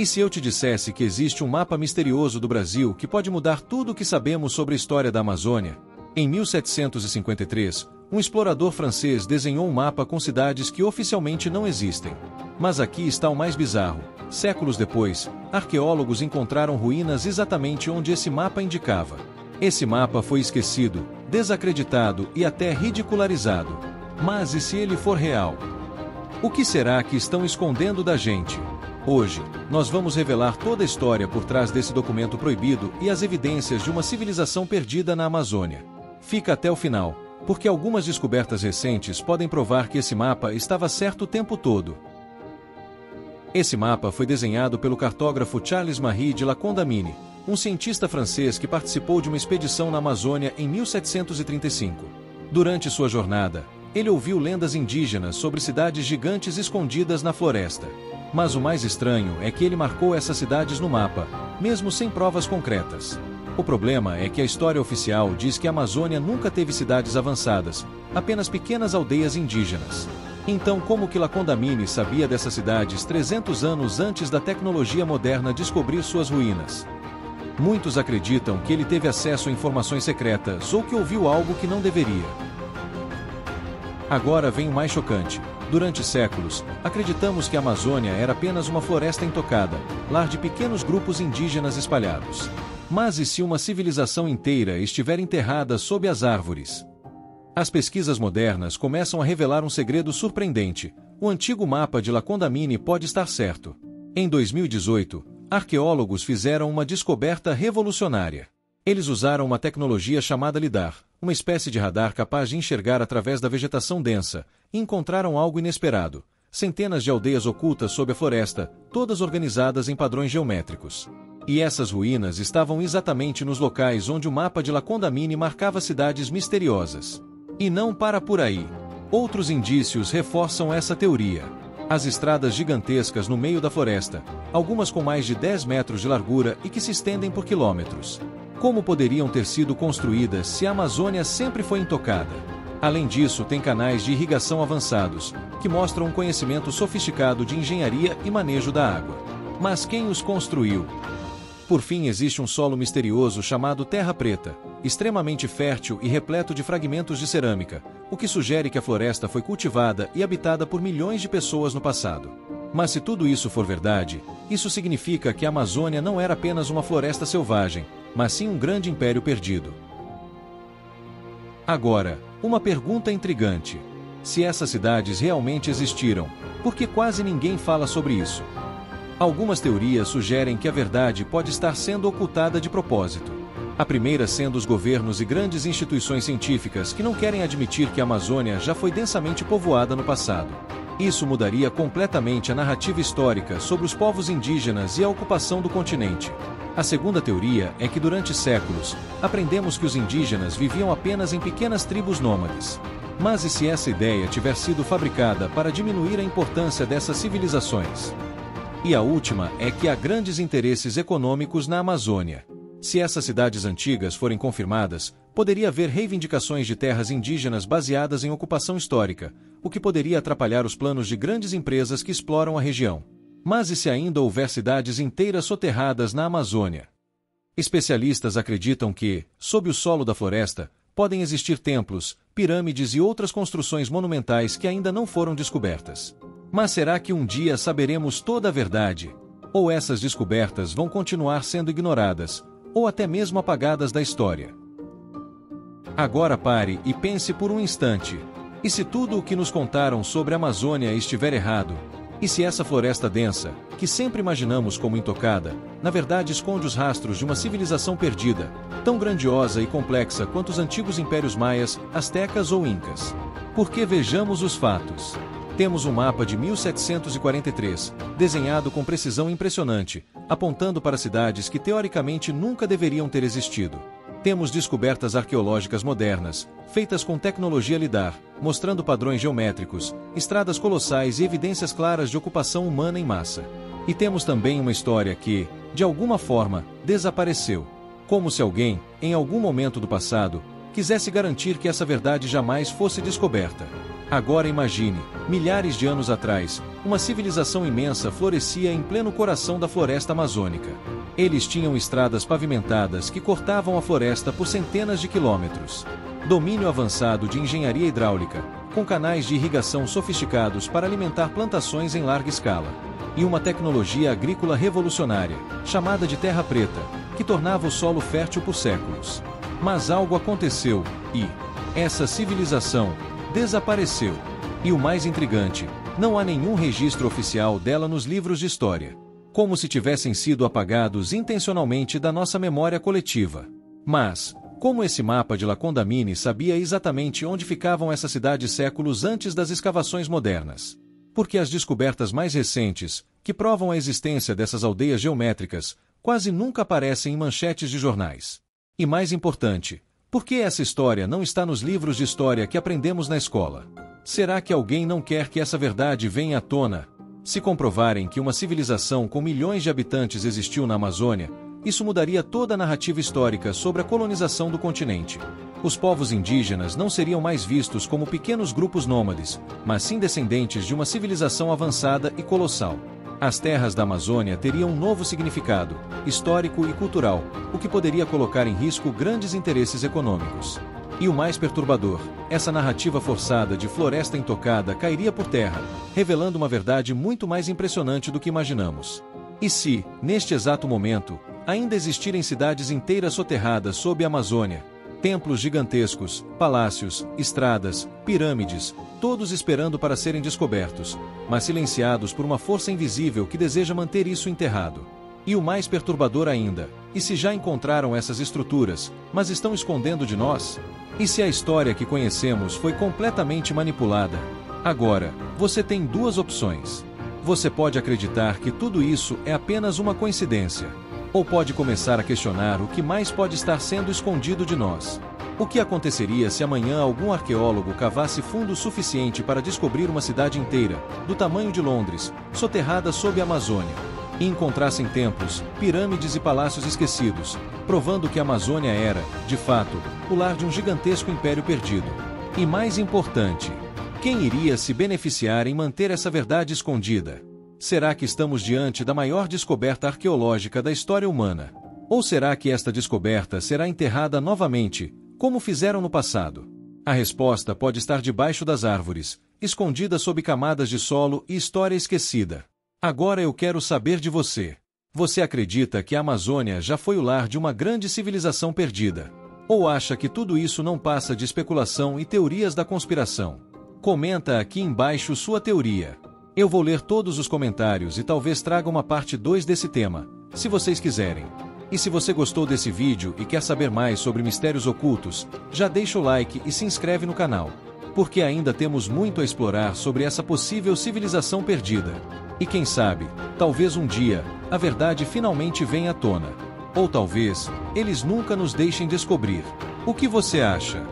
E se eu te dissesse que existe um mapa misterioso do Brasil que pode mudar tudo o que sabemos sobre a história da Amazônia? Em 1753, um explorador francês desenhou um mapa com cidades que oficialmente não existem. Mas aqui está o mais bizarro. Séculos depois, arqueólogos encontraram ruínas exatamente onde esse mapa indicava. Esse mapa foi esquecido, desacreditado e até ridicularizado. Mas e se ele for real? O que será que estão escondendo da gente? Hoje, nós vamos revelar toda a história por trás desse documento proibido e as evidências de uma civilização perdida na Amazônia. Fica até o final, porque algumas descobertas recentes podem provar que esse mapa estava certo o tempo todo. Esse mapa foi desenhado pelo cartógrafo Charles-Marie de La Condamine, um cientista francês que participou de uma expedição na Amazônia em 1735. Durante sua jornada, ele ouviu lendas indígenas sobre cidades gigantes escondidas na floresta. Mas o mais estranho é que ele marcou essas cidades no mapa, mesmo sem provas concretas. O problema é que a história oficial diz que a Amazônia nunca teve cidades avançadas, apenas pequenas aldeias indígenas. Então como que La Condamine sabia dessas cidades 300 anos antes da tecnologia moderna descobrir suas ruínas? Muitos acreditam que ele teve acesso a informações secretas ou que ouviu algo que não deveria. Agora vem o mais chocante. Durante séculos, acreditamos que a Amazônia era apenas uma floresta intocada, lar de pequenos grupos indígenas espalhados. Mas e se uma civilização inteira estiver enterrada sob as árvores? As pesquisas modernas começam a revelar um segredo surpreendente. O antigo mapa de La Condamine pode estar certo. Em 2018, arqueólogos fizeram uma descoberta revolucionária. Eles usaram uma tecnologia chamada LIDAR, uma espécie de radar capaz de enxergar através da vegetação densa, e encontraram algo inesperado. Centenas de aldeias ocultas sob a floresta, todas organizadas em padrões geométricos. E essas ruínas estavam exatamente nos locais onde o mapa de La Condamine marcava cidades misteriosas. E não para por aí. Outros indícios reforçam essa teoria. As estradas gigantescas no meio da floresta, algumas com mais de 10 metros de largura e que se estendem por quilômetros. Como poderiam ter sido construídas se a Amazônia sempre foi intocada? Além disso, tem canais de irrigação avançados, que mostram um conhecimento sofisticado de engenharia e manejo da água. Mas quem os construiu? Por fim, existe um solo misterioso chamado Terra Preta, extremamente fértil e repleto de fragmentos de cerâmica, o que sugere que a floresta foi cultivada e habitada por milhões de pessoas no passado. Mas se tudo isso for verdade, isso significa que a Amazônia não era apenas uma floresta selvagem, mas sim um grande império perdido. Agora, uma pergunta intrigante. Se essas cidades realmente existiram, por que quase ninguém fala sobre isso? Algumas teorias sugerem que a verdade pode estar sendo ocultada de propósito. A primeira sendo os governos e grandes instituições científicas que não querem admitir que a Amazônia já foi densamente povoada no passado. Isso mudaria completamente a narrativa histórica sobre os povos indígenas e a ocupação do continente. A segunda teoria é que durante séculos, aprendemos que os indígenas viviam apenas em pequenas tribos nômades. Mas e se essa ideia tiver sido fabricada para diminuir a importância dessas civilizações? E a última é que há grandes interesses econômicos na Amazônia. Se essas cidades antigas forem confirmadas, poderia haver reivindicações de terras indígenas baseadas em ocupação histórica, o que poderia atrapalhar os planos de grandes empresas que exploram a região. Mas e se ainda houver cidades inteiras soterradas na Amazônia? Especialistas acreditam que, sob o solo da floresta, podem existir templos, pirâmides e outras construções monumentais que ainda não foram descobertas. Mas será que um dia saberemos toda a verdade? Ou essas descobertas vão continuar sendo ignoradas, ou até mesmo apagadas da história? Agora pare e pense por um instante. E se tudo o que nos contaram sobre a Amazônia estiver errado? E se essa floresta densa, que sempre imaginamos como intocada, na verdade esconde os rastros de uma civilização perdida, tão grandiosa e complexa quanto os antigos impérios maias, astecas ou incas? Porque vejamos os fatos. Temos um mapa de 1743, desenhado com precisão impressionante, apontando para cidades que teoricamente nunca deveriam ter existido. Temos descobertas arqueológicas modernas, feitas com tecnologia LIDAR, mostrando padrões geométricos, estradas colossais e evidências claras de ocupação humana em massa. E temos também uma história que, de alguma forma, desapareceu. Como se alguém, em algum momento do passado, quisesse garantir que essa verdade jamais fosse descoberta. Agora imagine, milhares de anos atrás, uma civilização imensa florescia em pleno coração da floresta amazônica. Eles tinham estradas pavimentadas que cortavam a floresta por centenas de quilômetros. Domínio avançado de engenharia hidráulica, com canais de irrigação sofisticados para alimentar plantações em larga escala. E uma tecnologia agrícola revolucionária, chamada de terra preta, que tornava o solo fértil por séculos. Mas algo aconteceu, e essa civilização desapareceu. E o mais intrigante, não há nenhum registro oficial dela nos livros de história. Como se tivessem sido apagados intencionalmente da nossa memória coletiva. Mas, como esse mapa de La Condamine sabia exatamente onde ficavam essas cidades séculos antes das escavações modernas? Porque as descobertas mais recentes, que provam a existência dessas aldeias geométricas, quase nunca aparecem em manchetes de jornais. E mais importante, por que essa história não está nos livros de história que aprendemos na escola? Será que alguém não quer que essa verdade venha à tona? Se comprovarem que uma civilização com milhões de habitantes existiu na Amazônia, isso mudaria toda a narrativa histórica sobre a colonização do continente. Os povos indígenas não seriam mais vistos como pequenos grupos nômades, mas sim descendentes de uma civilização avançada e colossal. As terras da Amazônia teriam um novo significado, histórico e cultural, o que poderia colocar em risco grandes interesses econômicos. E o mais perturbador, essa narrativa forçada de floresta intocada cairia por terra, revelando uma verdade muito mais impressionante do que imaginamos. E se, neste exato momento, ainda existirem cidades inteiras soterradas sob a Amazônia, templos gigantescos, palácios, estradas, pirâmides, todos esperando para serem descobertos, mas silenciados por uma força invisível que deseja manter isso enterrado. E o mais perturbador ainda, e se já encontraram essas estruturas, mas estão escondendo de nós? E se a história que conhecemos foi completamente manipulada? Agora, você tem duas opções. Você pode acreditar que tudo isso é apenas uma coincidência. Ou pode começar a questionar o que mais pode estar sendo escondido de nós. O que aconteceria se amanhã algum arqueólogo cavasse fundo o suficiente para descobrir uma cidade inteira, do tamanho de Londres, soterrada sob a Amazônia, e encontrassem templos, pirâmides e palácios esquecidos, provando que a Amazônia era, de fato, o lar de um gigantesco império perdido? E mais importante, quem iria se beneficiar em manter essa verdade escondida? Será que estamos diante da maior descoberta arqueológica da história humana? Ou será que esta descoberta será enterrada novamente, como fizeram no passado? A resposta pode estar debaixo das árvores, escondida sob camadas de solo e história esquecida. Agora eu quero saber de você. Você acredita que a Amazônia já foi o lar de uma grande civilização perdida? Ou acha que tudo isso não passa de especulação e teorias da conspiração? Comenta aqui embaixo sua teoria. Eu vou ler todos os comentários e talvez traga uma parte 2 desse tema, se vocês quiserem. E se você gostou desse vídeo e quer saber mais sobre mistérios ocultos, já deixa o like e se inscreve no canal. Porque ainda temos muito a explorar sobre essa possível civilização perdida. E quem sabe, talvez um dia, a verdade finalmente venha à tona. Ou talvez, eles nunca nos deixem descobrir. O que você acha?